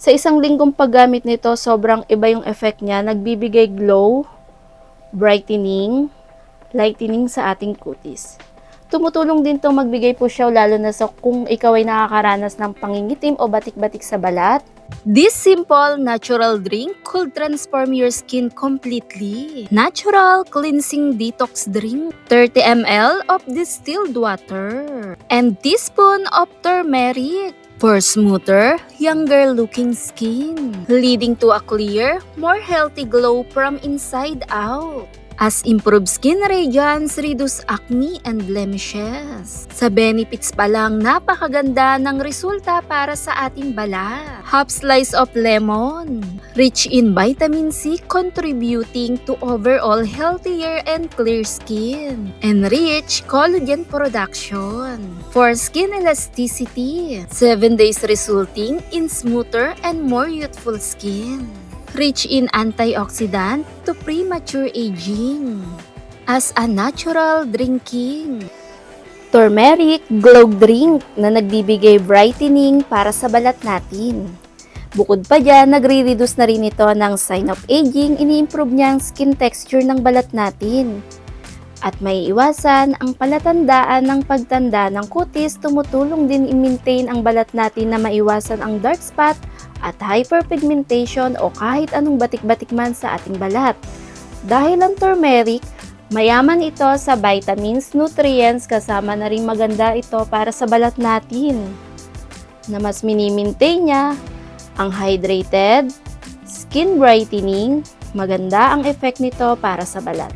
Sa isang linggong paggamit nito, sobrang iba yung effect niya. Nagbibigay glow, brightening, lightening sa ating kutis. Tumutulong din to magbigay po siya lalo na sa kung ikaw ay nakakaranas ng pangingitim o batik-batik sa balat. This simple natural drink could transform your skin completely. Natural cleansing detox drink. 30 ml of distilled water. And teaspoon of turmeric. For smoother, younger looking skin. Leading to a clear, more healthy glow from inside out. As improved skin radiance, reduce acne and blemishes. Sa benefits pa lang, napakaganda ng resulta para sa ating balat. Half slice of lemon, rich in vitamin C, contributing to overall healthier and clear skin. And rich collagen production. For skin elasticity, 7 days resulting in smoother and more youthful skin. Rich in antioxidant to premature aging. As a natural drinking. Turmeric glow drink na nagbibigay brightening para sa balat natin. Bukod pa dyan, nagre-reduce na rin ito ng sign of aging, ini-improve niya ang skin texture ng balat natin. At may iwasan ang palatandaan ng pagtanda ng kutis, tumutulong din i-maintain ang balat natin na maiwasan ang dark spot at hyperpigmentation o kahit anong batik-batik man sa ating balat. Dahil ang turmeric, mayaman ito sa vitamins, nutrients, kasama na rin maganda ito para sa balat natin. Na mas mini-maintain niya ang hydrated, skin brightening, maganda ang effect nito para sa balat.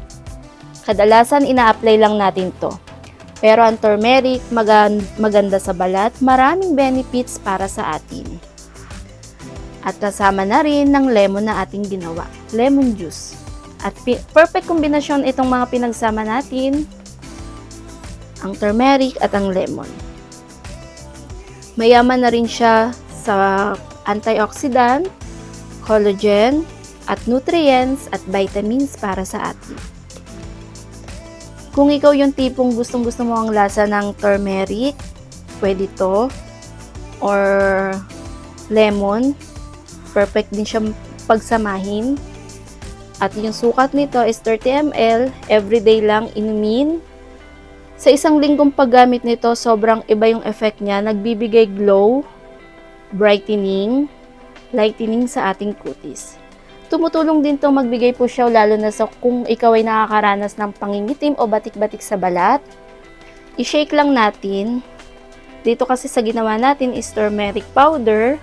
Kadalasan ina-apply lang natin to. Pero ang turmeric maganda sa balat, maraming benefits para sa atin. At kasama na rin ng lemon na ating ginawa, lemon juice. At perfect kombinasyon itong mga pinagsama natin, ang turmeric at ang lemon. Mayaman na rin siya sa antioxidant, collagen, at nutrients at vitamins para sa atin. Kung ikaw yung tipong gustong-gusto mo ang lasa ng turmeric, pwede to. Or lemon, perfect din siyang pagsamahin. At yung sukat nito is 30 ml, everyday lang inumin. Sa isang linggong paggamit nito, sobrang iba yung effect niya. Nagbibigay glow, brightening, lightening sa ating kutis. Tumutulong din to magbigay po siya lalo na sa kung ikaw ay nakakaranas ng pangingitim o batik-batik sa balat. I-shake lang natin. Dito kasi sa ginawa natin is turmeric powder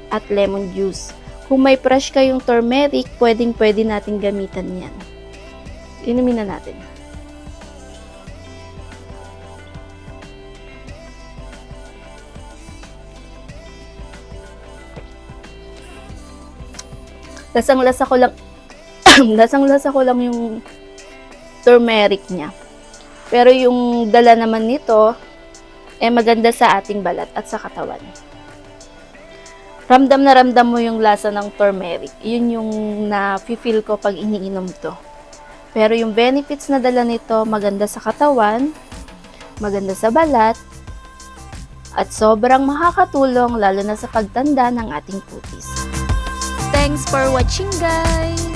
at lemon juice. Kung may fresh kayong turmeric, pwede natin gamitan yan. Inumin na natin. Lasang-lasa ko lang yung turmeric niya. Pero yung dala naman nito, maganda sa ating balat at sa katawan. Ramdam na ramdam mo yung lasa ng turmeric. Yun yung na-feel ko pag iniinom to. Pero yung benefits na dala nito, maganda sa katawan, maganda sa balat, at sobrang makakatulong lalo na sa pagtanda ng ating kutis. Thanks for watching, guys!